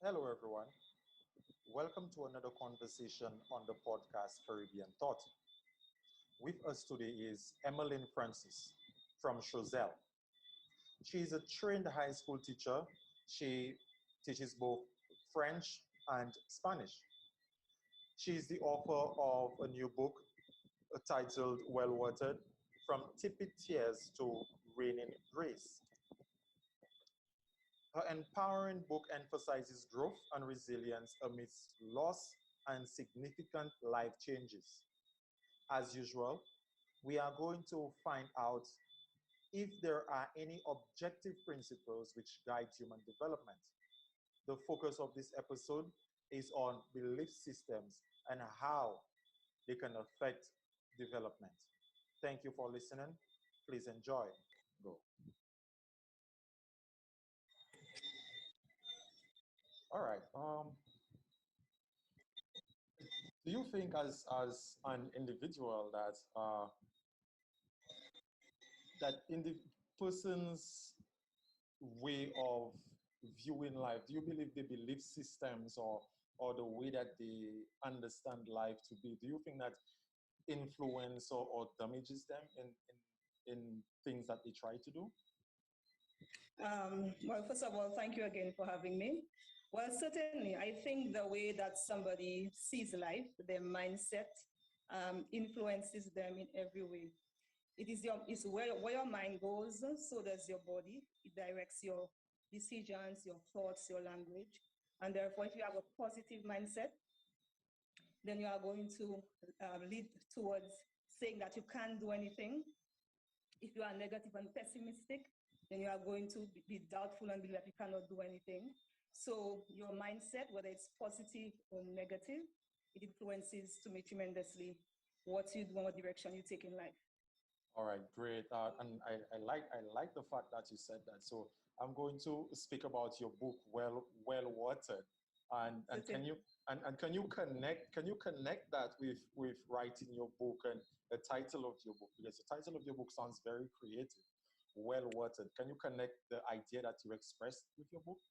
Hello, everyone. Welcome to another conversation on the podcast Caribbean Thought. With us today is Emmeline Francis from Chozel. She is a trained high school teacher. She teaches both French and Spanish. She is the author of a new book titled Well Watered From Tepid Tears to Raining Grace. Her empowering book emphasizes growth and resilience amidst loss and significant life changes. As usual, we are going to find out if there are any objective principles which guide human development. The focus of this episode is on belief systems and how they can affect development. Thank you for listening. Please enjoy. Go. All right. Do you think as an individual that that in the person's way of viewing life, do you believe the belief systems or the way that they understand life to be, do you think that influence or damages them in things that they try to do? Well, first of all, thank you again for having me. Well, certainly, I think the way that somebody sees life, their mindset, influences them in every way. It's where your mind goes, so does your body. It directs your decisions, your thoughts, your language. And therefore, if you have a positive mindset, then you are going to lead towards saying that you can't do anything. If you are negative and pessimistic, then you are going to be doubtful and believe that you cannot do anything. So your mindset, whether it's positive or negative, it influences to me tremendously what you do and what direction you take in life. All right, great. And I like the fact that you said that. So I'm going to speak about your book, Well Watered. And can you connect that with writing your book and the title of your book? Because the title of your book sounds very creative. Well Watered. Can you connect the idea that you expressed with your book?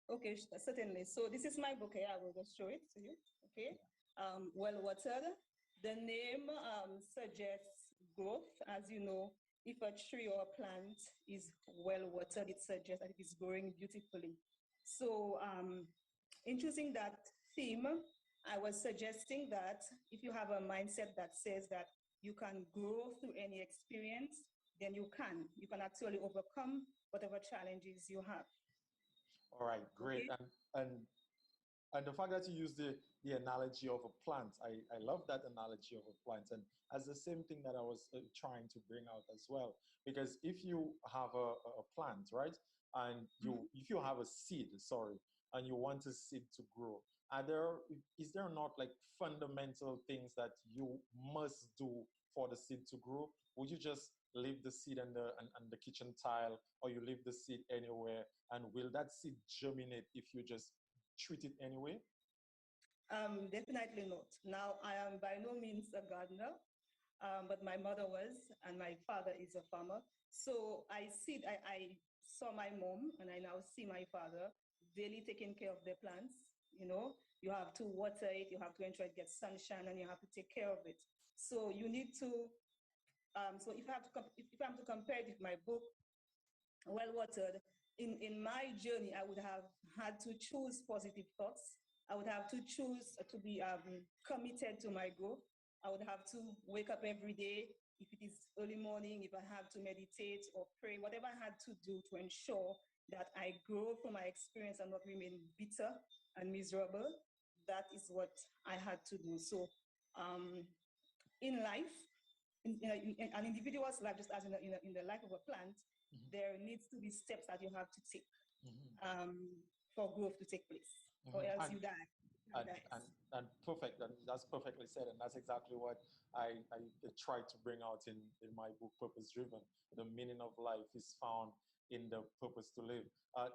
Okay, certainly. So this is my book here. I will just show it to you. Okay. Well Watered. The name suggests growth. As you know, if a tree or a plant is well watered, it suggests that it is growing beautifully. So in choosing that theme, I was suggesting that if you have a mindset that says that you can grow through any experience, then you can actually overcome whatever challenges you have. All right, great. Okay. And the fact that you use the analogy of a plant, I love that analogy of a plant. And as the same thing that I was trying to bring out as well. Because if you have a plant, right, and if you have a seed, sorry, and you want a seed to grow, is there not like fundamental things that you must do for the seed to grow? Would you just leave the seed on the kitchen tile, or you leave the seed anywhere, and will that seed germinate if you just treat it anyway? Definitely not. Now, I am by no means a gardener, but my mother was, and my father is a farmer. So I saw my mom, and I now see my father daily taking care of their plants. You know, you have to water it, you have to ensure it gets sunshine, and you have to take care of it. So you need to. So if I'm to compare it with my book, Well Watered, in my journey, I would have had to choose positive thoughts. I would have to choose to be committed to my growth. I would have to wake up every day, if it is early morning, if I have to meditate or pray, whatever I had to do to ensure that I grow from my experience and not remain bitter and miserable. That is what I had to do. So in life, in an individual's life, just as in the life of a plant, there needs to be steps that you have to take for growth to take place, or else you die. And perfect, and that's perfectly said, and that's exactly what I tried to bring out in my book, Purposedriven. The meaning of life is found in the purpose to live.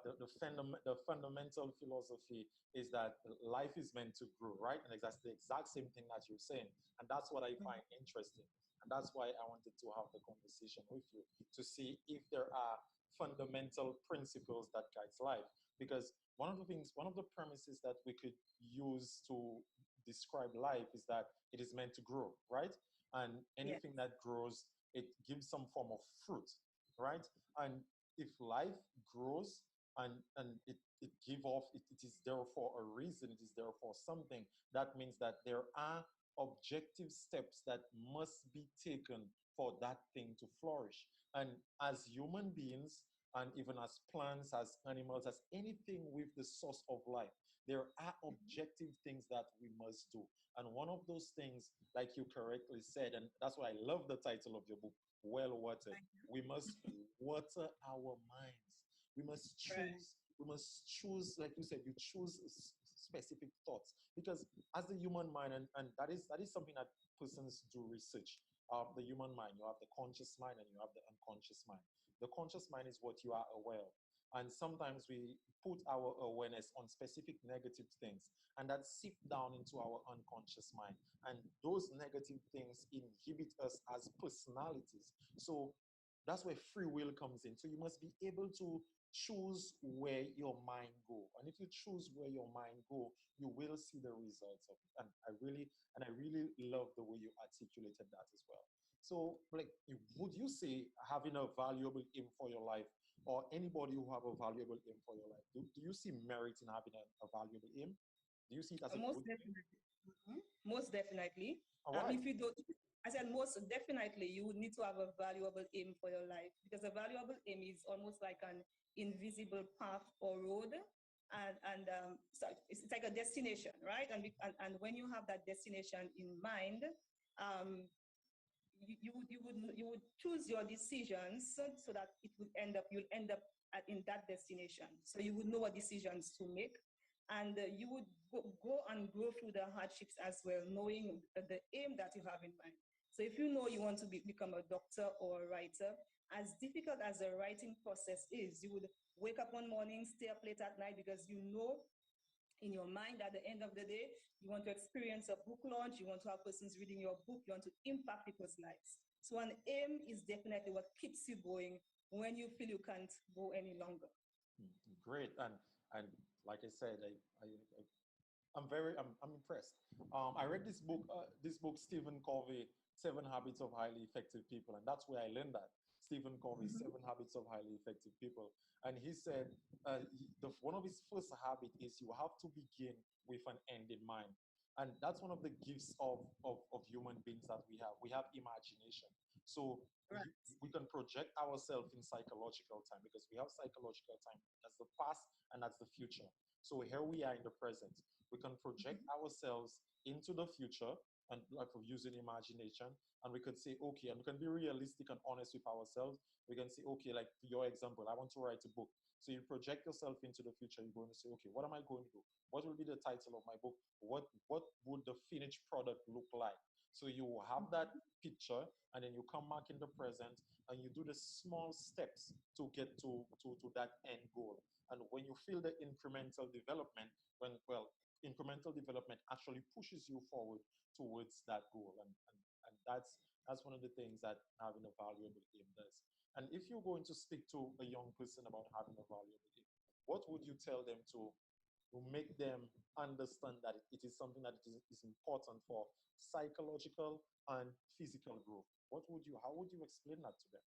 The fundamental philosophy is that life is meant to grow, right? And that's the exact same thing that you're saying, and that's what I find interesting. And that's why I wanted to have the conversation with you, to see if there are fundamental principles that guides life. Because one of the premises that we could use to describe life is that it is meant to grow, right? And Yes. anything that grows, it gives some form of fruit, right? And if life grows and it give off, it is there for a reason, it is there for something. That means that there are objective steps that must be taken for that thing to flourish. And as human beings, and even as plants, as animals, as anything with the source of life, there are objective things that we must do. And one of those things, like you correctly said, and that's why I love the title of your book, Well Watered. We must water our minds. We must Right. choose, we must choose, like you said, you choose specific thoughts. Because as the human mind, and that is something that persons do research. The human mind, you have the conscious mind and you have the unconscious mind. The conscious mind is what you are aware of. And sometimes we put our awareness on specific negative things, and that seep down into our unconscious mind. And those negative things inhibit us as personalities. So that's where free will comes in. So you must be able to choose where your mind go. And if you choose where your mind go, you will see the results of it. And I really love the way you articulated that as well. So, like, would you say having a valuable aim for your life, or anybody who have a valuable aim for your life, do you see merit in having a valuable aim? Do you see it as a Most good thing? definitely. Most definitely. All right. If you don't, I said most definitely, you would need to have a valuable aim for your life, because a valuable aim is almost like an invisible path or road. So it's like a destination, right? And when you have that destination in mind, um, you would choose your decisions so that you'll end up in that destination. So you would know what decisions to make, and you would go and go through the hardships as well, knowing the aim that you have in mind. So if you know you want to become a doctor or a writer, as difficult as the writing process is, you would wake up one morning, stay up late at night, because you know in your mind at the end of the day, you want to experience a book launch, you want to have persons reading your book, you want to impact people's lives. So an aim is definitely what keeps you going when you feel you can't go any longer. Great. And like I said, I'm impressed. I read this book, Stephen Covey, Seven Habits of Highly Effective People, and that's where I learned that. Stephen Covey, Mhm. Seven Habits of Highly Effective People, and he said one of his first habit is you have to begin with an end in mind, and that's one of the gifts of human beings that we have. We have imagination, so Right. we can project ourselves in psychological time because we have psychological time. That's the past and that's the future. So here we are in the present. We can project Mhm. ourselves into the future and like using imagination, and we could say okay, and we can be realistic and honest with ourselves. We can say okay, like your example, I want to write a book. So you project yourself into the future. You're going to say okay, what am I going to do? What will be the title of my book? What would the finished product look like? So you have that picture, and then you come back in the present and you do the small steps to get to that end goal. And when you feel the incremental development, incremental development actually pushes you forward towards that goal. And that's one of the things that having a valuable aim does. And if you're going to speak to a young person about having a valuable aim, what would you tell them to make them understand that it is something that is important for psychological and physical growth? How would you explain that to them?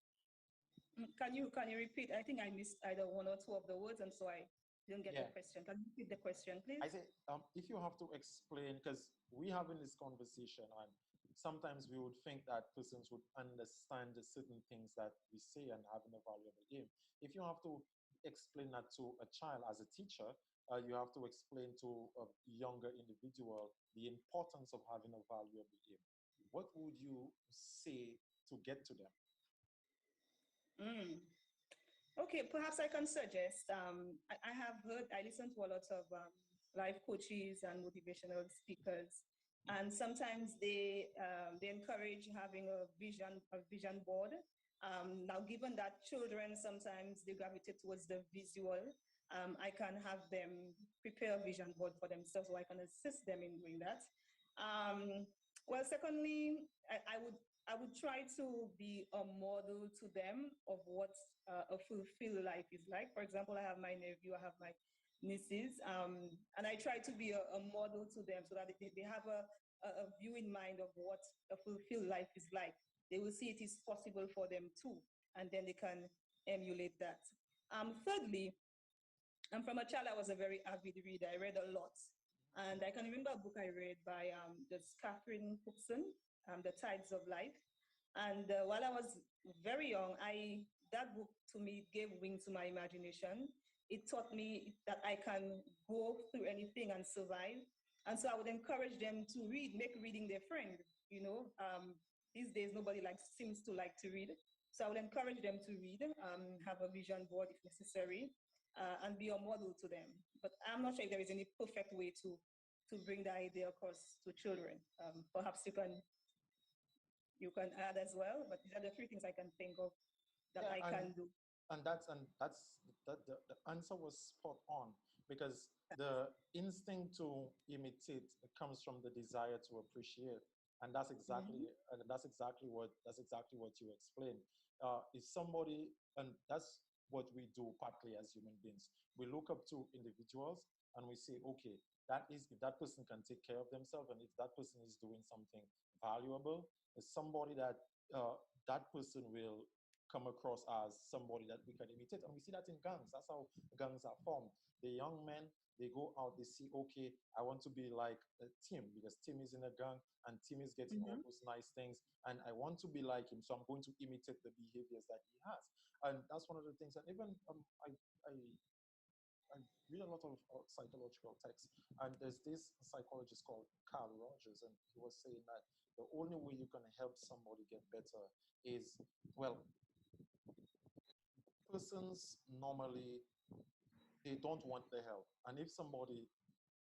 Can you repeat? I think I missed either one or two of the words, and so I didn't get the Yeah, question. Can you repeat the question, I please? say if you have to explain, because we having this conversation, and sometimes we would think that persons would understand the certain things that we say and having a valuable aim. If you have to explain that to a child as a teacher, you have to explain to a younger individual the importance of having a valuable aim. What would you say to get to them? Mm. Okay, perhaps I can suggest. I listen to a lot of life coaches and motivational speakers, and sometimes they encourage having a vision board. Now, given that children sometimes they gravitate towards the visual, I can have them prepare a vision board for themselves, so I can assist them in doing that. Um, well, secondly, I would try to be a model to them of what a fulfilled life is like. For example, I have my nephew, I have nieces, and I try to be a model to them so that they have a view in mind of what a fulfilled life is like. They will see it is possible for them too, and then they can emulate that. Thirdly, from a child, I was a very avid reader. I read a lot. And I can remember a book I read by this Catherine Cookson, The Tides of Life. And while I was very young, that book to me gave wings to my imagination. It taught me that I can go through anything and survive. And so I would encourage them to read, make reading their friend. You know, these days nobody seems to like to read. So I would encourage them to read, have a vision board if necessary, and be a model to them. But I'm not sure if there is any perfect way to bring the idea across to children. Perhaps you can add as well, but these are the three things I can think of that I can do. And the answer was spot on, because the instinct to imitate comes from the desire to appreciate, and that's exactly what you explained. If somebody, and that's what we do partly as human beings, we look up to individuals and we say, okay, if that person can take care of themselves, and if that person is doing something valuable, is somebody that that person will come across as somebody that we can imitate. And we see that in gangs. That's how gangs are formed. The young men, they go out, they see, okay, I want to be like Tim, because Tim is in a gang and Tim is getting all those nice things, and I want to be like him, so I'm going to imitate the behaviors that he has. And that's one of the things. And even I read a lot of psychological texts, and there's this psychologist called Carl Rogers, and he was saying that the only way you can help somebody get better is, well, persons normally, they don't want the help. And if somebody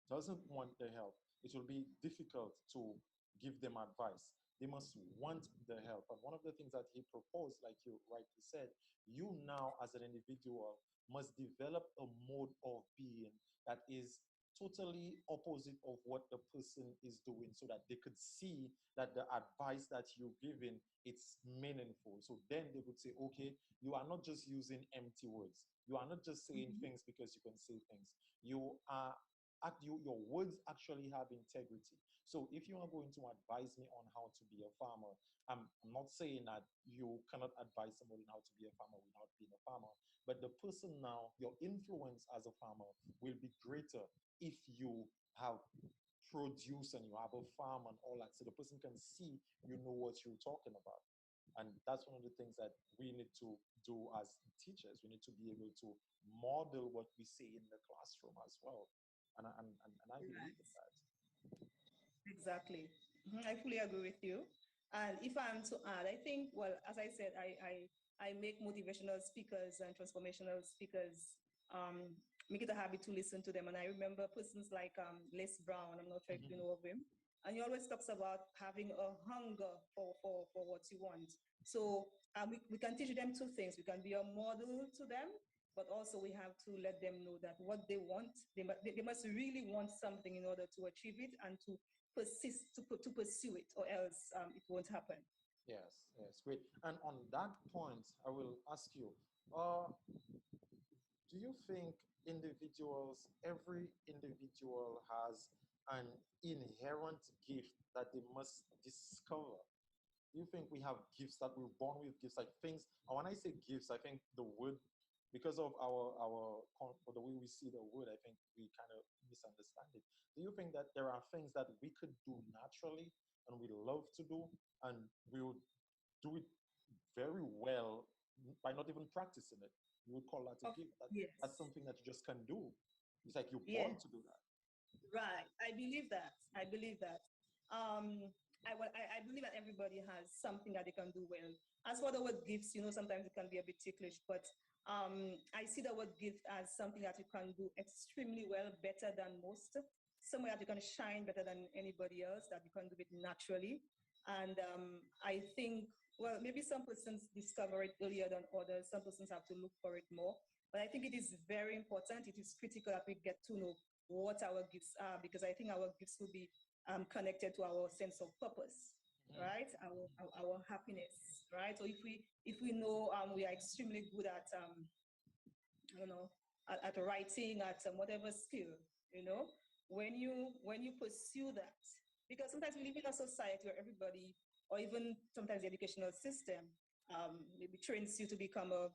doesn't want the help, it will be difficult to give them advice. They must want the help. And one of the things that he proposed, like you rightly said, you now as an individual must develop a mode of being that is totally opposite of what the person is doing, so that they could see that the advice that you're giving, it's meaningful. So then they would say, okay, you are not just using empty words. You are not just saying things because you can say things. You are your words actually have integrity. So if you are going to advise me on how to be a farmer, I'm not saying that you cannot advise somebody on how to be a farmer without being a farmer, but the person now, your influence as a farmer will be greater if you have produce and you have a farm and all that. So the person can see you know what you're talking about. And that's one of the things that we need to do as teachers. We need to be able to model what we say in the classroom as well. And I believe in that. Exactly. I fully agree with you. And if I'm to add, I think, well, as I said, I make motivational speakers and transformational speakers, make it a habit to listen to them. And I remember persons like Les Brown, I'm not sure if you know of him, and he always talks about having a hunger for what you want. So we can teach them two things. We can be a model to them, but also we have to let them know that what they want, they must really want something in order to achieve it, and to persist, to pursue it, or else it won't happen. Yes, great. And on that point, I will ask you, do you think every individual has an inherent gift that they must discover? Do you think we have gifts, that we're born with gifts, like things? And when I say gifts, I think the word, because of the way we see the word, I think we kind of misunderstand it. Do you think that there are things that we could do naturally and we love to do, and we would do it very well by not even practicing it? You would call that a gift. Yes. That's something that you just can do. It's like you're born to do that. Right. I believe that. I believe that. I believe that everybody has something that they can do well. As for the word gifts, sometimes it can be a bit ticklish, but I see the word gift as something that you can do extremely well, better than most, somewhere that you can shine better than anybody else, that you can do it naturally. And I think, well, maybe some persons discover it earlier than others. Some persons have to look for it more. But I think it is very important. It is critical that we get to know what our gifts are, because I think our gifts will be connected to our sense of purpose, right? Our happiness, right? So if we know we are extremely good at, at writing, at whatever skill, you know, when you pursue that, because sometimes we live in a society where everybody, or even sometimes the educational system, maybe trains you to become a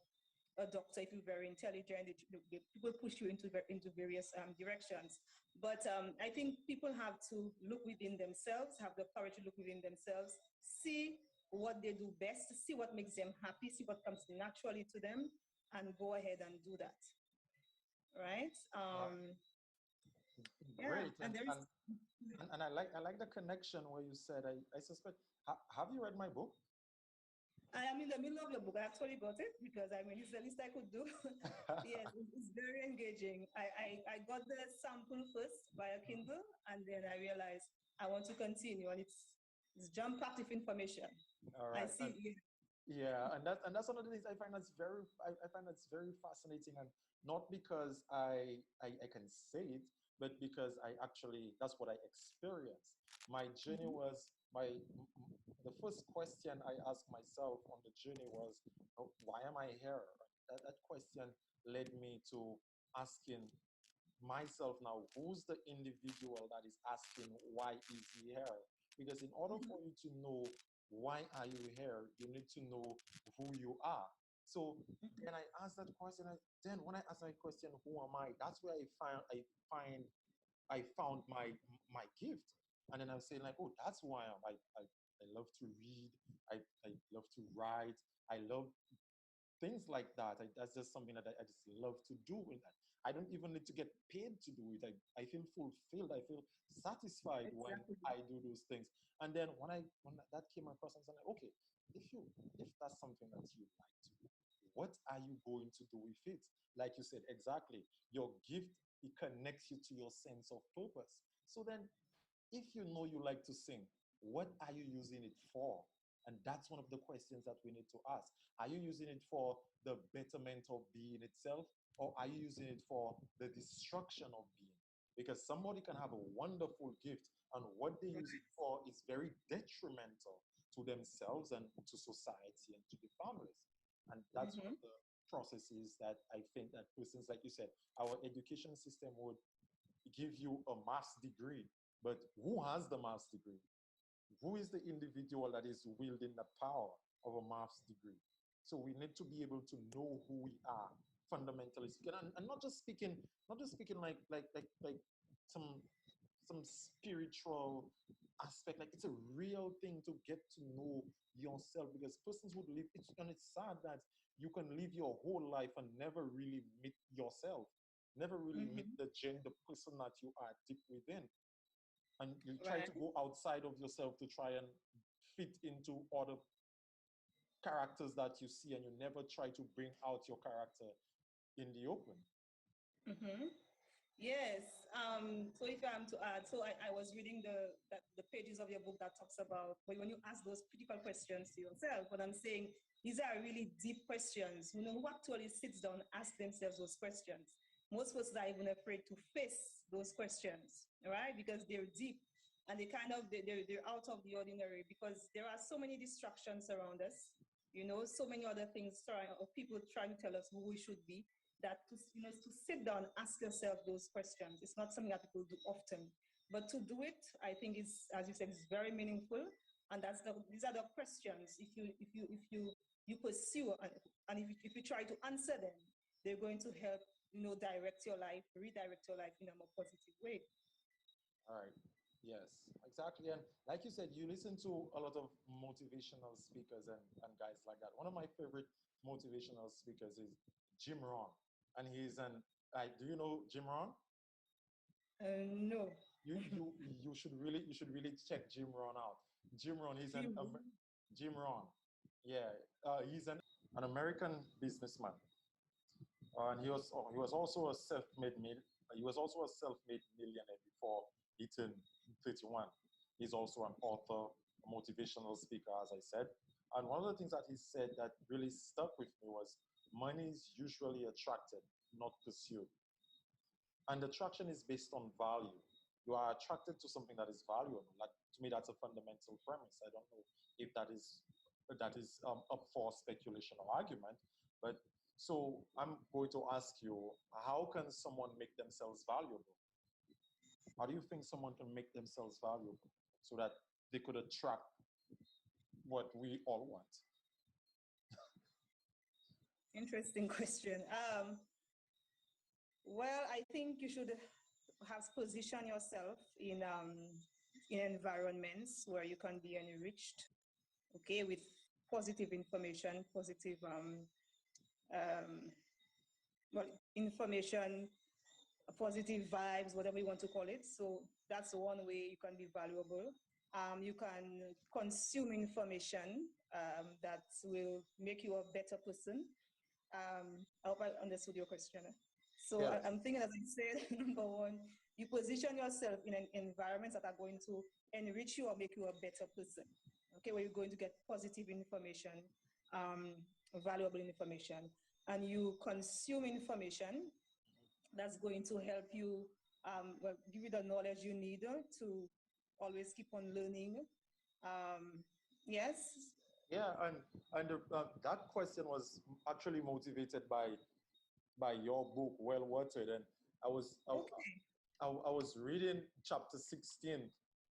doctor if you're very intelligent. People push you into various directions. But I think people have to look within themselves, have the courage to look within themselves, see what they do best, see what makes them happy, see what comes naturally to them, and go ahead and do that. Right? Great. And there is. And I like the connection where you said, I suspect, have you read my book? I am in the middle of your book. I actually got it because I mean, it's the least I could do. Yes, it's very engaging. I got the sample first via Kindle, and then I realized I want to continue, and it's jam packed with information. All I right. see. Yeah, and that's one of the things I find that's very fascinating, and not because I can say it, but because I actually that's what I experienced. My journey Mm-hmm. was the first question I asked myself on the journey was, "Oh, why am I here?" That question led me to asking myself now, who's the individual that is asking why is he here? Because in order for you to know why are you here, you need to know who you are. So then I asked that question. Then when I asked that question, who am I? That's where I found my gift. And then I'm saying like, oh, that's who I am. I love to read. I love to write. I love things like that. That's just something that I just love to do. And I don't even need to get paid to do it. I feel fulfilled. I feel satisfied when Exactly. I do those things. And then when that came across, I was like, okay, if that's something that you like to do, what are you going to do with it? Like you said, exactly. Your gift, it connects you to your sense of purpose. So then if you know you like to sing, what are you using it for? And that's one of the questions that we need to ask. Are you using it for the betterment of being itself, or are you using it for the destruction of being? Because somebody can have a wonderful gift, and what they use it for is very detrimental to themselves and to society and to the families. And that's one Mm-hmm. of the processes that I think that persons, like you said, our education system would give you a master's degree, but who has the master's degree? Who is the individual that is wielding the power of a master's degree? So we need to be able to know who we are, fundamentally speaking, and not just speaking like some some spiritual aspect. Like it's a real thing to get to know yourself, because persons would live it's and it's sad that you can live your whole life and never really meet yourself, never really meet Mm-hmm. the person that you are deep within, and you try Right. to go outside of yourself to try and fit into other characters that you see, and you never try to bring out your character in the open. Mm-hmm. Yes. So if I'm to add, so I was reading the pages of your book that talks about when you ask those critical questions to yourself. But I'm saying these are really deep questions. You know, who actually sits down and asks themselves those questions? Most persons are even afraid to face those questions, right? Because they're deep and they're out of the ordinary, because there are so many distractions around us. You know, so many other things trying, or people trying to tell us who we should be, that to sit down and ask yourself those questions. It's not something that people do often, but to do it, I think is, as you said, is very meaningful. And these are the questions. If you pursue, and if you try to answer them, they're going to help direct your life, redirect your life in a more positive way. All right. Yes, exactly. And like you said, you listen to a lot of motivational speakers and guys like that. One of my favorite motivational speakers is Jim Rohn. And he's an, do you know Jim Rohn? No. You, you, you should really check Jim Rohn out. Jim Rohn, Jim Rohn. Yeah, he's an American businessman. And he was also a he was also a self-made millionaire before he turned 31. He's also an author, a motivational speaker, as I said. And one of the things that he said that really stuck with me was money is usually attracted, not pursued. And attraction is based on value. You are attracted to something that is valuable. Like to me, that's a fundamental premise. I don't know if that is up for speculation or argument, but So I'm going to ask you, how can someone make themselves valuable? How do you think someone can make themselves valuable so that they could attract what we all want? Interesting question. Well, I think you should have position yourself in environments where you can be enriched, okay, with positive information, positive um, well, information, positive vibes, whatever you want to call it. So that's one way you can be valuable. You can consume information that will make you a better person. I hope I understood your question. So Yes. I'm thinking, as I said, number one, you position yourself in an environments that are going to enrich you or make you a better person. Okay, where you're going to get positive information, um, valuable information, and you consume information that's going to help you, well, give you the knowledge you need to always keep on learning. Yes. Yeah, and that question was actually motivated by your book, Well Watered, and I was I, Okay. I was reading chapter 16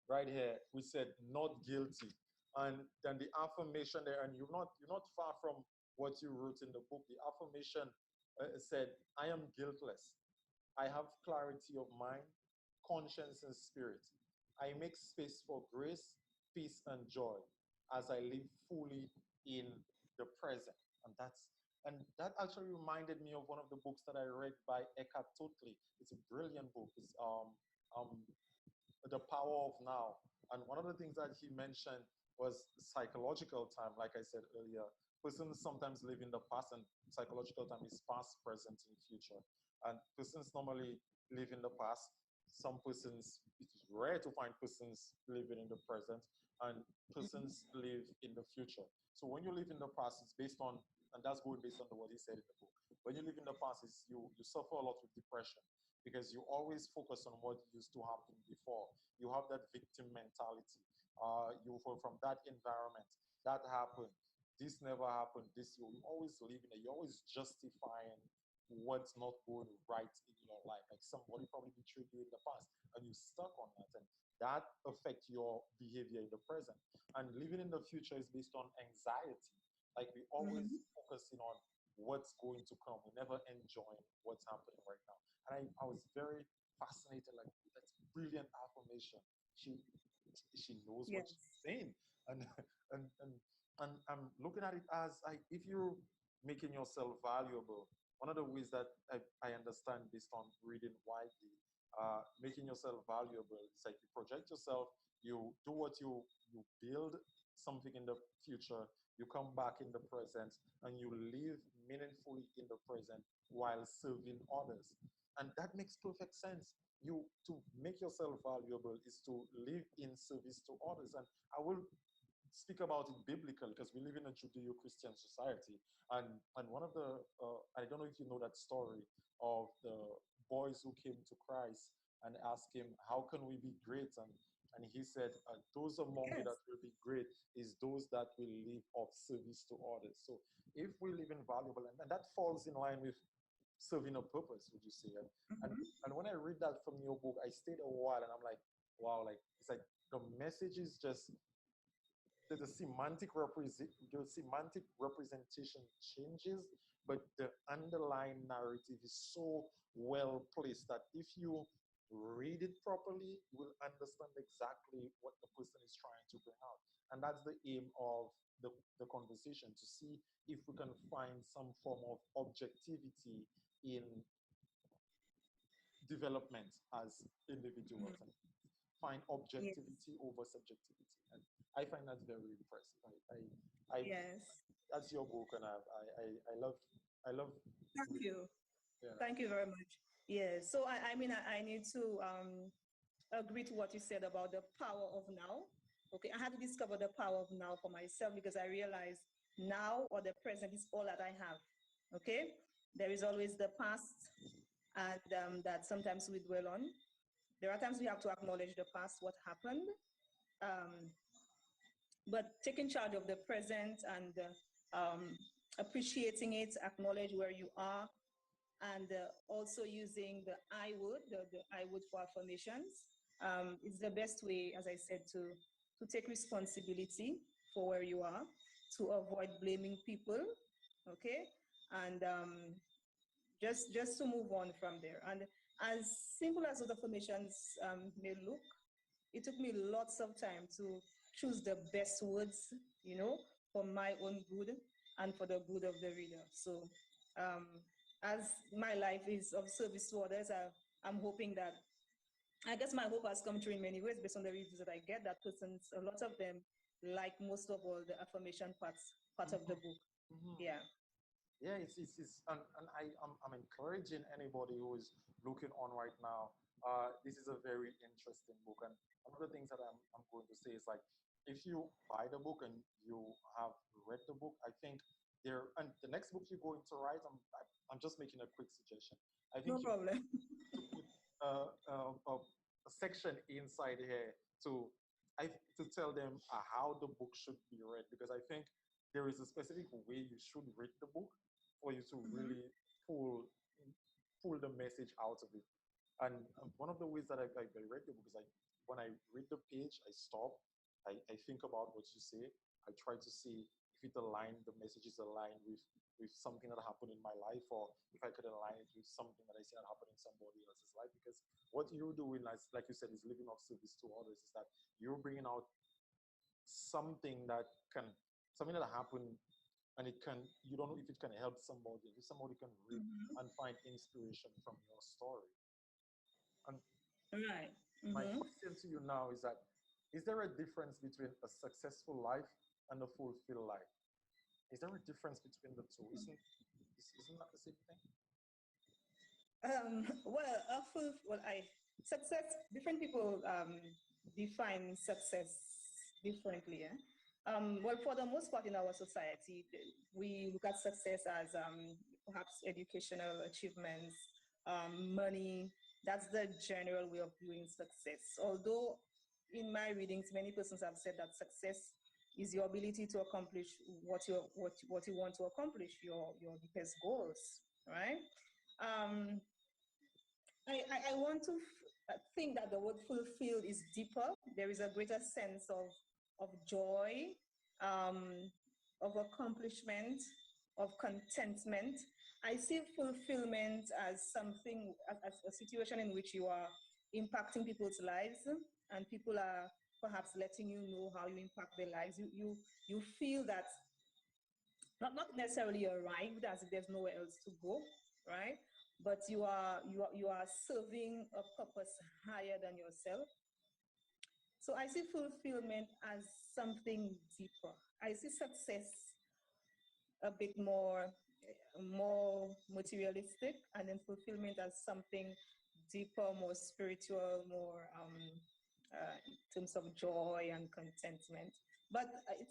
right here. We said not guilty, and then the affirmation there, and you're not far from what you wrote in the book. The affirmation said, "I am guiltless. I have clarity of mind, conscience, and spirit. I make space for grace, peace, and joy as I live fully in the present." And that actually reminded me of one of the books that I read by Eckhart Tolle. It's a brilliant book. It's um, The Power of Now. And one of the things that he mentioned was psychological time. Like I said earlier, persons sometimes live in the past, and psychological time is past, present, and future. And persons normally live in the past. Some persons, it is rare to find persons living in the present, and persons live in the future. So when you live in the past, it's based on, and that's going based on what he said in the book. When you live in the past, you suffer a lot with depression because you always focus on what used to happen before. You have that victim mentality. You from that environment, that happened, this never happened, this you always live in it. You're always justifying what's not going right in your life. Like somebody probably betrayed you in the past, and you stuck on that, and that affects your behavior in the present. And living in the future is based on anxiety. Like we always Mhm. focusing on what's going to come. We never enjoying what's happening right now. And I was very fascinated, like that's brilliant affirmation. She knows what she's Yes. saying. And and and and I'm looking at it as if you're making yourself valuable, one of the ways that I understand based on reading widely, making yourself valuable is like you project yourself, you do what you build something in the future, you come back in the present, and you live meaningfully in the present while serving others. And that makes perfect sense. You to make yourself valuable is to live in service to others. And I will speak about it biblical because we live in a Judeo-Christian society. And one of the I don't know if you know that story of the boys who came to Christ and asked him, "How can we be great?" And he said, "Those among you Yes. that will be great is those that will live of service to others." So if we live in valuable, and that falls in line with serving a purpose, would you say? And Mhm. and when I read that from your book, I stayed a while and I'm like, wow, like it's like the message is just the semantic representation changes, but the underlying narrative is so well placed that if you read it properly, you will understand exactly what the person is trying to bring out. And that's the aim of the conversation, to see if we can find some form of objectivity in development as individuals, and find Yes. objectivity over subjectivity. And I find that very impressive. I Yes. that's your book, and I love Thank reading. you. Yeah. Thank you very much. Yes. So I mean, I need to agree to what you said about the power of now. Okay, I had to discover the power of now for myself because I realized now or the present is all that I have. Okay, there is always the past, and that sometimes we dwell on. There are times we have to acknowledge the past, what happened, um, but taking charge of the present and appreciating it, acknowledge where you are, and also using the I would, the I would for affirmations. It's the best way, as I said, to take responsibility for where you are, to avoid blaming people, okay, and just to move on from there. And as simple as those affirmations may look, it took me lots of time to choose the best words, for my own good and for the good of the reader. So um, as my life is of service to others, I'm hoping that, I guess my hope has come true in many ways based on the reviews that I get, that persons, a lot of them like most of all the affirmation part of the book. Mm-hmm. Yeah. Yeah, it's and I'm encouraging anybody who is looking on right now. This is a very interesting book, and one of the things that I'm going to say is like, if you buy the book and you have read the book, I think there, and the next book you're going to write, I'm just making a quick suggestion. I No think you problem. to put a section inside here to to tell them how the book should be read, because I think there is a specific way you should read the book for you to Mhm. really pull pull the message out of it. And one of the ways that I read the book is like, when I read the page, I stop, I think about what you say, I try to see if it aligned, the message is aligned with something that happened in my life, or if I could align it with something that I see that happened in somebody else's life. Because what you're doing, like you said, is living of service to others. Is that you're bringing out something that can, something that happened, and it can, you don't know if it can help somebody, if somebody can read Mhm. and find inspiration from your story. And Right. my Mhm. question to you now is that, is there a difference between a successful life and a fulfilled life? Is there a difference between the two? Isn't that the same thing? Well, success. Different people define success differently. Yeah? Well, for the most part in our society, we look at success as perhaps educational achievements, money. That's the general way of viewing success. Although, in my readings, many persons have said that success is your ability to accomplish what you want to accomplish, your deepest goals, right? Um, I want to think that the word fulfilled is deeper. There is a greater sense of joy, of accomplishment, of contentment. I see fulfillment as something, as a situation in which you are impacting people's lives, and people are perhaps letting you know how you impact their lives. You feel that not necessarily arrived, as if there's nowhere else to go, right? But you are serving a purpose higher than yourself. So I see fulfillment as something deeper. I see success a bit more materialistic, and then fulfillment as something deeper, more spiritual, more in terms of joy and contentment. But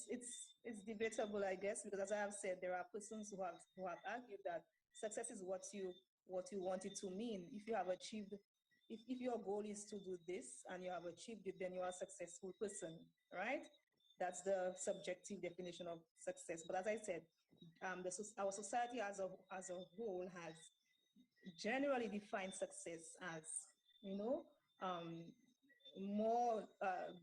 it's debatable, I guess, because as I have said, there are persons who have argued that success is what you want it to mean. If you have achieved, if your goal is to do this and you have achieved it, then you are a successful person, right? That's the subjective definition of success. But as I said, our society as a whole has generally defined success as, you know, um, more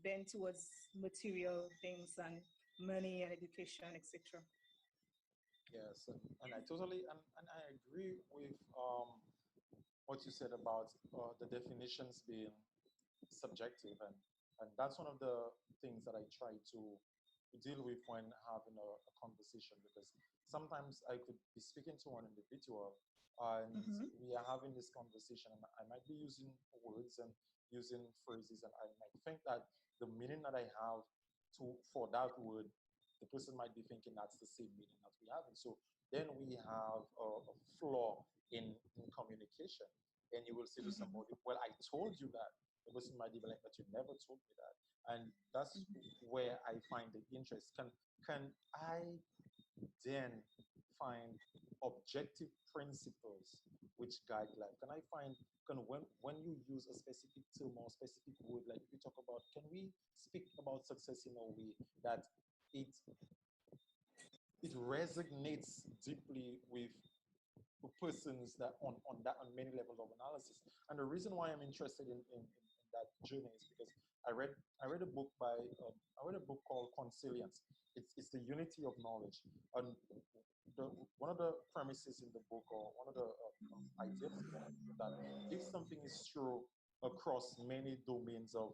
bent towards material things and money and education, etc. Yes, and I totally, and I agree with what you said about the definitions being subjective, and that's one of the things that I try to deal with when having a conversation, because sometimes I could be speaking to one individual and Mm-hmm. we are having this conversation, and I might be using words and using phrases, and I might think that the meaning that I have to for that word, the person might be thinking that's the same meaning that we have, and so then we have a flaw in communication. And you will say to Mm-hmm. somebody, well, I told you that. The person might be like, but you never told me that. And that's where I find the interest. Can I then find objective principles which guide life? Can I find, can when you use a specific term or specific word, like if you talk about, can we speak about success in a way that it it resonates deeply with persons that on many levels of analysis. And the reason why I'm interested in that journey is because I read a book by I read a book called Consilience. It's the unity of knowledge. And one of the premises in the book, or one of the ideas in the book, is that if something is true across many domains of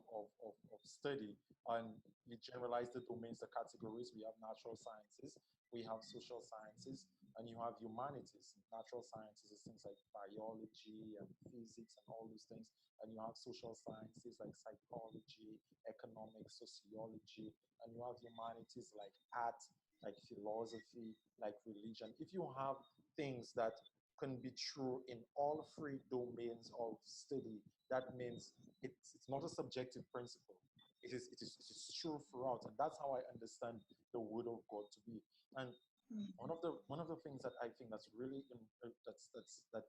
study, and we generalize the domains, the categories, we have natural sciences, we have social sciences, and you have humanities. Natural sciences is things like biology and physics and all those things, and you have social sciences like psychology, economics, sociology, and you have humanities like art, like philosophy, like religion. If you have things that can be true in all three domains of study, that means it's not a subjective principle. It is true throughout, and that's how I understand the word of God to be. And one of the things that I think that's really that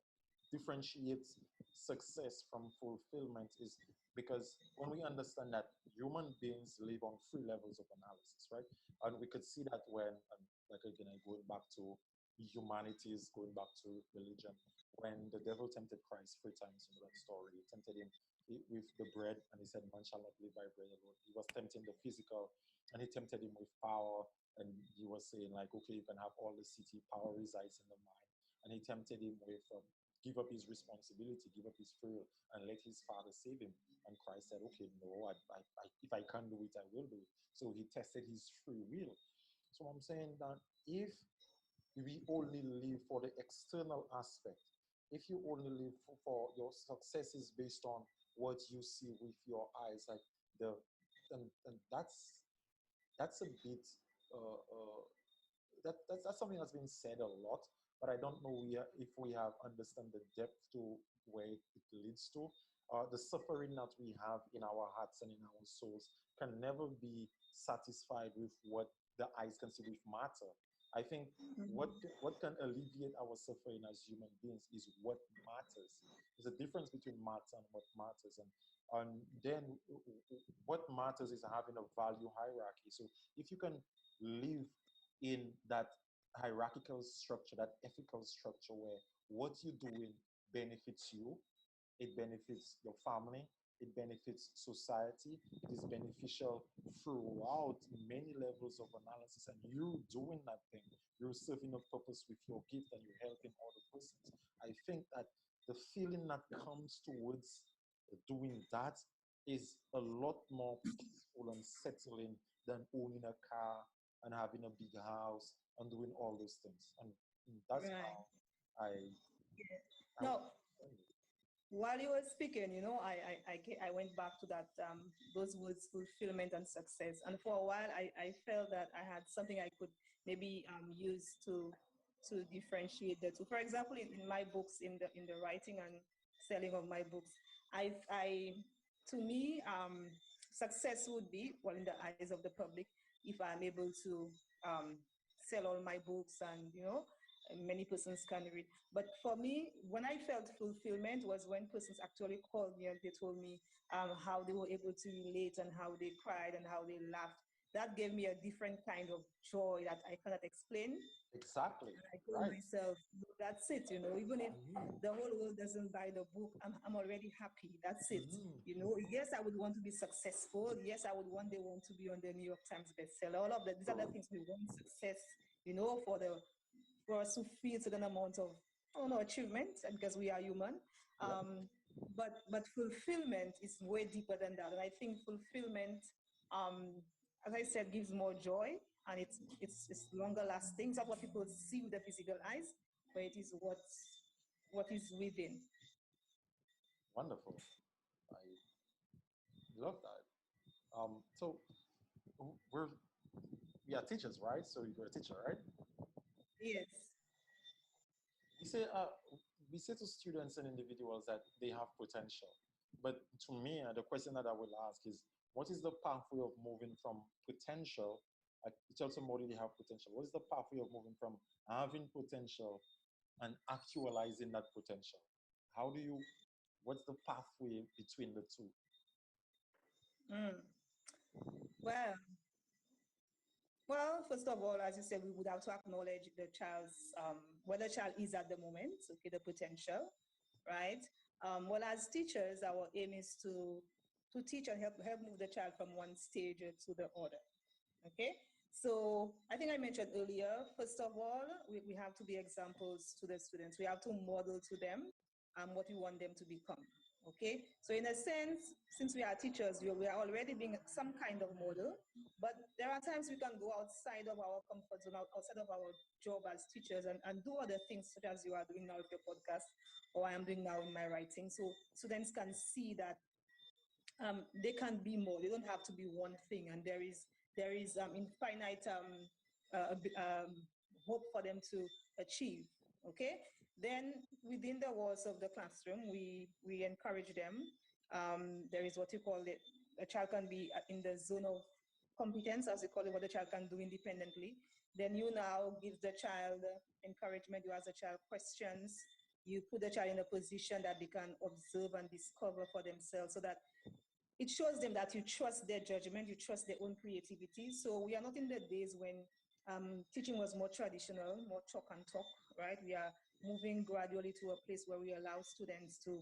differentiates success from fulfillment is because when we understand that human beings live on three levels of analysis, right? And we could see that when, like again, going back to humanities, going back to religion, when the devil tempted Christ three times in that story, he tempted him with the bread, and he said, "Man shall not live by bread alone." He was tempting the physical, and he tempted him with power, and he was saying like, "Okay, you can have all the city. Power resides in the mind." And he tempted him with give up his responsibility, give up his free will, and let his father save him. And Christ said, "Okay, no, if I can't do it, I will do it." So he tested his free will. So I'm saying that if we only live for the external aspect, if you only live for your success is based on what you see with your eyes, like the and that's a bit uh, uh, that's something that's been said a lot, but I don't know if we have understand the depth to where it leads to. The suffering that we have in our hearts and in our souls can never be satisfied with what the eyes can see with matter. I think what can alleviate our suffering as human beings is what matters. There's a difference between matter and what matters, and then what matters is having a value hierarchy. So if you can live in that hierarchical structure, that ethical structure where what you're doing benefits you, it benefits your family, it benefits society, it is beneficial throughout many levels of analysis, and you doing that thing, you're serving a purpose with your gift and you're helping other persons. I think that the feeling that comes towards doing that is a lot more peaceful and settling than owning a car and having a big house and doing all those things. And that's Right. how I, I Now, while you were speaking, I went back to that those words, fulfillment and success. And for a while, I felt that I had something I could maybe use to differentiate the two. For example, in my books, in the writing and selling of my books, I to me, success would be, well, in the eyes of the public, if I'm able to sell all my books, and many persons can read. But for me, when I felt fulfillment was when persons actually called me and they told me how they were able to relate and how they cried and how they laughed. That gave me a different kind of joy that I cannot explain. exactly And I told right. myself, "No, that's it, even if Mhm. the whole world doesn't buy the book, I'm already happy. That's it. Mhm. Yes, I would want to be successful. Yes, I would one day want to be on the New York Times bestseller. All of that, these are the things we want success, for us to feel a certain amount of, I don't know, achievement, because we are human. Yeah. But fulfillment is way deeper than that. And I think fulfillment, um, as I said, gives more joy, and it's longer lasting. It's not what people see with the physical eyes, but it is what is within. Wonderful. I love that. So we're we are teachers, right? So you're a teacher, right? Yes. We say we say to students and individuals that they have potential. But to me, the question that I will ask is, what is the pathway of moving from potential? It's also more they have potential. What is the pathway of moving from having potential and actualizing that potential? How do you? What's the pathway between the two? Mm. Well, well, first of all, as you said, we would have to acknowledge the child's, where the child is at the moment, okay, the potential, right? Well, as teachers, our aim is to teach and help move the child from one stage to the other, okay? So I think I mentioned earlier, first of all, we have to be examples to the students. We have to model to them what we want them to become, okay? So in a sense, since we are teachers, we are already being some kind of model, but there are times we can go outside of our comfort zone, outside of our job as teachers and do other things such as you are doing now with your podcast or I am doing now in my writing. So students can see that they can be more. They don't have to be one thing, and there is infinite hope for them to achieve. Okay. Then within the walls of the classroom, we encourage them. There is what you call it. A child can be in the zone of competence, as we call it, what the child can do independently. Then you now give the child encouragement. You ask the child questions. You put the child in a position that they can observe and discover for themselves, so that it shows them that you trust their judgment, you trust their own creativity. So we are not in the days when teaching was more traditional, more chalk and talk, right? We are moving gradually to a place where we allow students to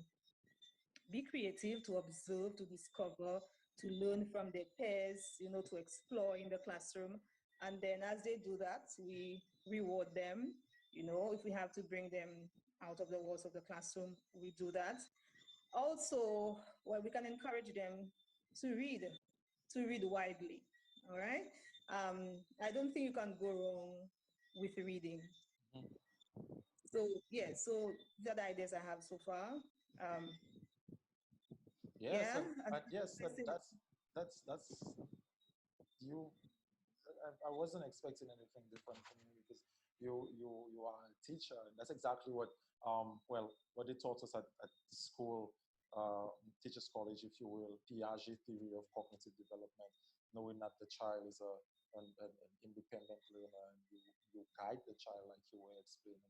be creative, to observe, to discover, to learn from their peers, to explore in the classroom. And then as they do that, we reward them. If we have to bring them out of the walls of the classroom, we do that. Also, well, we can encourage them to read widely, all right? I don't think you can go wrong with reading. Mm-hmm. So, yeah, so these are the ideas I have so far. Yes, yeah, yes, that's you. I wasn't expecting anything different from you, because you are a teacher, and that's exactly what what they taught us at school, teachers college, if you will, Piaget theory of cognitive development, knowing that the child is an independent learner, and you guide the child like you were explaining.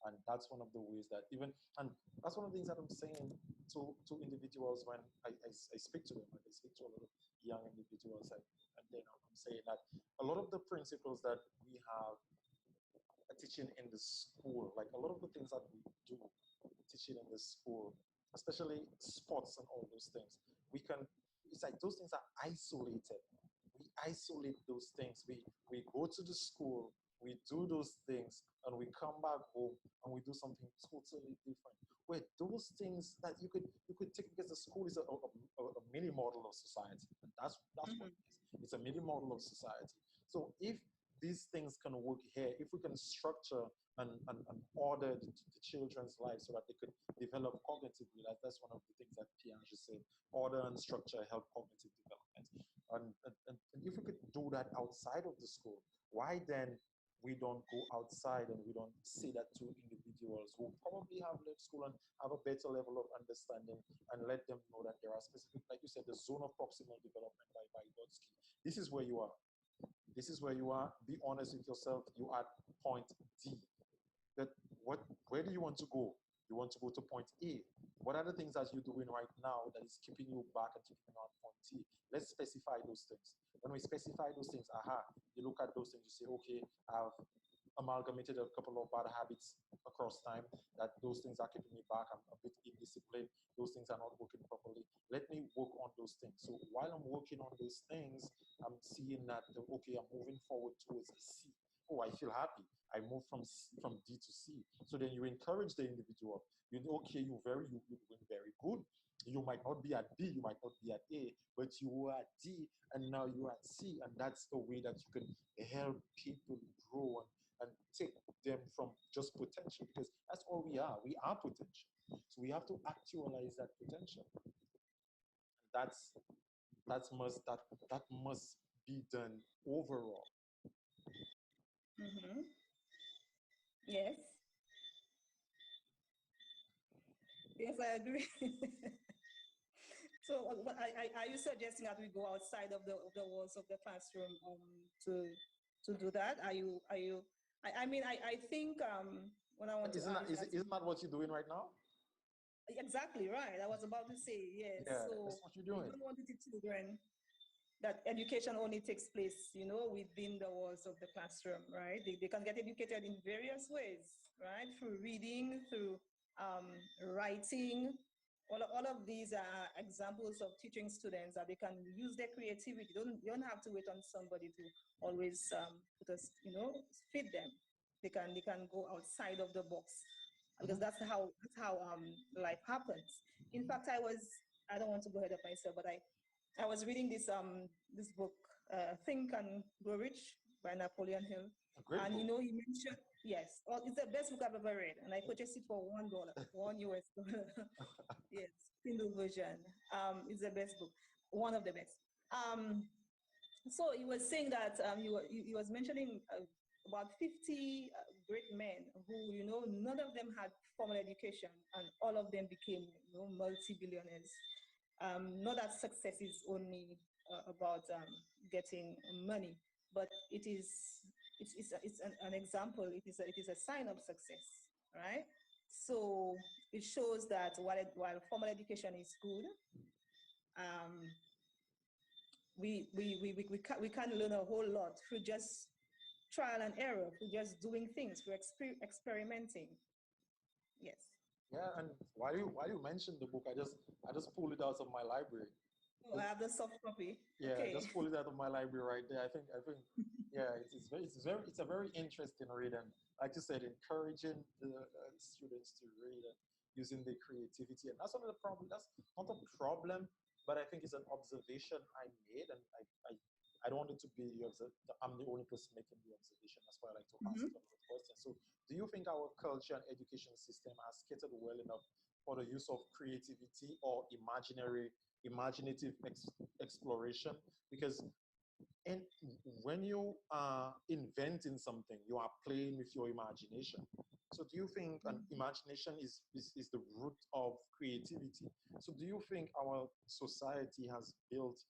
And that's one of the ways that and that's one of the things that I'm saying to individuals when I speak to them. Like I speak to a lot of young individuals, and then I'm saying that a lot of the principles that we have teaching in the school, like a lot of the things that we do teaching in the school, especially sports and all those things, it's like those things are isolated. We isolate those things. We go to the school, we do those things, and we come back home and we do something totally different. Where those things that you could take, because the school is a mini model of society, and that's mm-hmm. what it is. It's a mini model of society. So if these things can work here, if we can structure and order the children's lives so that they could develop cognitively, that's one of the things that Piaget said: order and structure help cognitive development. And if we could do that outside of the school, why then we don't go outside and we don't say that to individuals who probably have left school and have a better level of understanding, and let them know that there are specific, like you said, the zone of proximal development by Vygotsky. This is where you are. This is where you are. Be honest with yourself. You are at point D. Where do you want to go? You want to go to point A. What are the things that you're doing right now that is keeping you back and keeping you on point T? Let's specify those things. When we specify those things, you look at those things, you say, okay, I've amalgamated a couple of bad habits across time, that those things are keeping me back. I'm a bit indisciplined. Those things are not working properly. Let me work on those things. So while I'm working on those things, I'm seeing that, okay, I'm moving forward towards a C. Oh, I feel happy. I move from D to C. So then you encourage the individual. Okay, you're doing very good. You might not be at B, you might not be at A, but you were at D, and now you're at C. And that's the way that you can help people grow and take them from just potential, because that's all we are. We are potential. So we have to actualize that potential. And that must be done overall. Mm-hmm. Yes. Yes, I agree. So, are you suggesting that we go outside of the walls of the classroom to do that? Are you? I mean, I think when I want isn't that what you're doing right now? Exactly right. I was about to say yes. Yeah, so that's what you're doing. We don't want to teach children. that education only takes place, within the walls of the classroom, right? They can get educated in various ways, right? Through reading, through writing. All of these are examples of teaching students that they can use their creativity. You don't have to wait on somebody to always put us, feed them. They can go outside of the box, because that's how life happens. In fact, I don't want to go ahead of myself, but I was reading this book, Think and Grow Rich by Napoleon Hill. A great And book. he mentioned, yes, well, it's the best book I've ever read, and I purchased it for $1, $1. Yes, Kindle version. It's the best book, one of the best. So he was saying that he was mentioning about 50 great men who, none of them had formal education, and all of them became, multi-billionaires. Not that success is only about getting money, but it's an example. It is a sign of success, right? So it shows that while formal education is good, um, we can learn a whole lot through just trial and error, through just doing things, through experimenting. Yes. Yeah, and while you mentioned the book, I just pulled it out of my library. Oh, I have the soft copy. Yeah, Okay. just pull it out of my library right there. Yeah, it's a very interesting read, and like you said, encouraging the students to read and using their creativity. And that's one of the problem. That's not a problem, but I think it's an observation I made, and I don't want it to be I'm the only person making the observation. That's why I like to ask Mhm. some of the questions. So, do you think our culture and education system has catered well enough for the use of creativity or imaginative exploration? Because and when you are inventing something, you are playing with your imagination. So do you think an imagination is the root of creativity? So do you think our society has built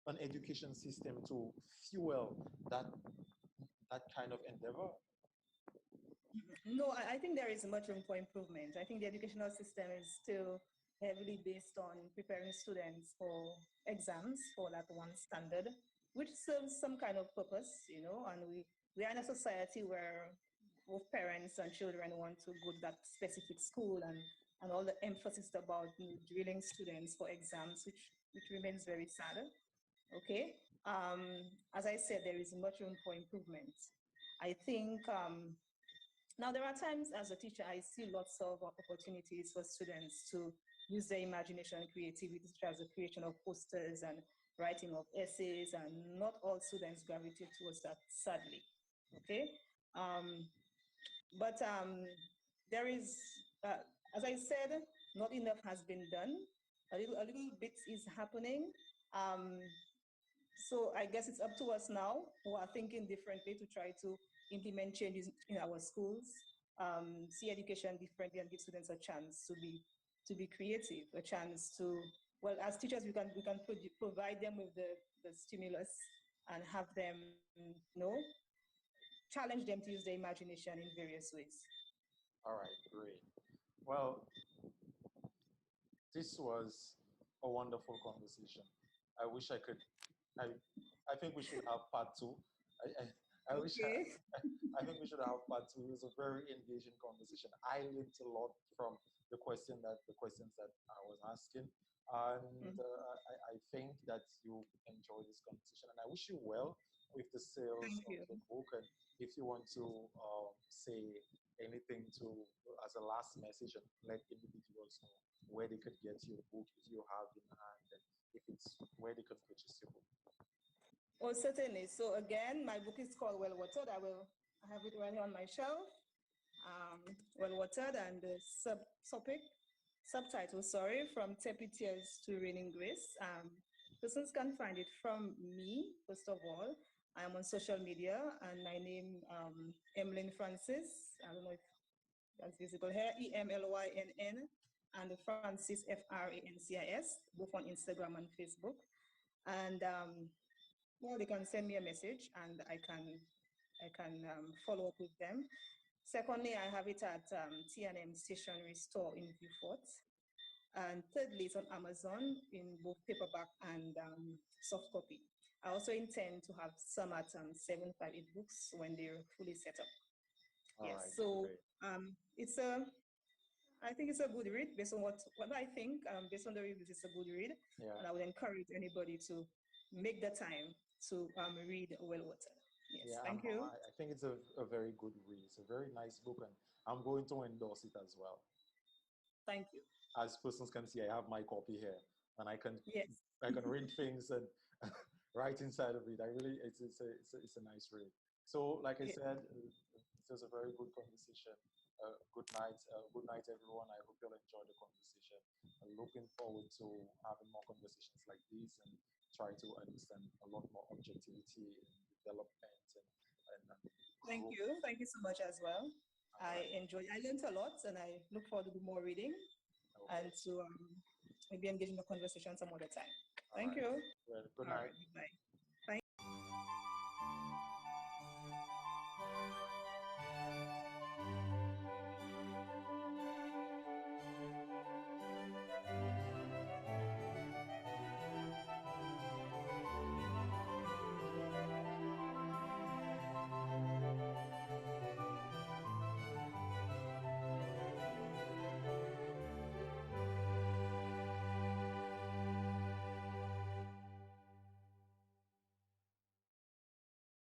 an education system to fuel that kind of endeavor? No, I think there is much room for improvement. I think the educational system is still heavily based on preparing students for exams for that one standard, which serves some kind of purpose, and we are in a society where both parents and children want to go to that specific school, and all the emphasis about drilling students for exams, which remains very sad. Okay. Um, as I said, there is much room for improvement. I think now, there are times as a teacher, I see lots of opportunities for students to use their imagination and creativity, such as the creation of posters and writing of essays, and not all students gravitate towards that, sadly. Okay? Um, but there is, as I said, not enough has been done. A little bit is happening. Um, so I guess it's up to us now who are thinking differently to try to implement changes in our schools, see education differently, and give students a chance to be creative, a chance to, well, as teachers, we can provide them with the stimulus and have them, challenge them to use their imagination in various ways. All right, great. Well, this was a wonderful conversation. I wish I could. I I think we should have part two. I I, I wish Okay. I think we should have part two. It was a very engaging conversation. I learned a lot from the questions that I was asking, and Mhm. I think that you enjoy this conversation. And I wish you well with the sales Thank of you. the book. And if you want to say anything to as a last message and let individuals know where they could get your book if you have in hand, and if it's where they could purchase your book. Oh, certainly. So again, my book is called Well Watered. I have it right here on my shelf. Well Watered, and the subtitle, sorry, From Tepid Tears to Raining Grace. Persons can find it from me, first of all. I am on social media, and my name, Emlyn Francis. I don't know if that's visible here, EMLYNN, and Francis, FRANCIS, both on Instagram and Facebook. And well, they can send me a message, and I can follow up with them. Secondly, I have it at T&M Stationery Store in Beaufort. And thirdly, it's on Amazon in both paperback and soft copy. I also intend to have some at 758 books when they're fully set up. All Yes, right, so great. I think it's a good read based on what I think. Based on the reviews, it's a good read, Yeah. and I would encourage anybody to make the time to read Well Water. Yes, Yeah, thank you. I think it's a very good read. It's a very nice book, and I'm going to endorse it as well. Thank you. As persons can see, I have my copy here, and I can read things and right inside of it. It's a nice read. So, like I said, it was a very good conversation. Good night, everyone. I hope you'll enjoy the conversation. I'm looking forward to having more conversations like these and try to understand a lot more objectivity in development and Thank you so much as well. I learned a lot, and I look forward to do more reading and to maybe engage in the conversation some other time. Thank you. Well, good night. Bye.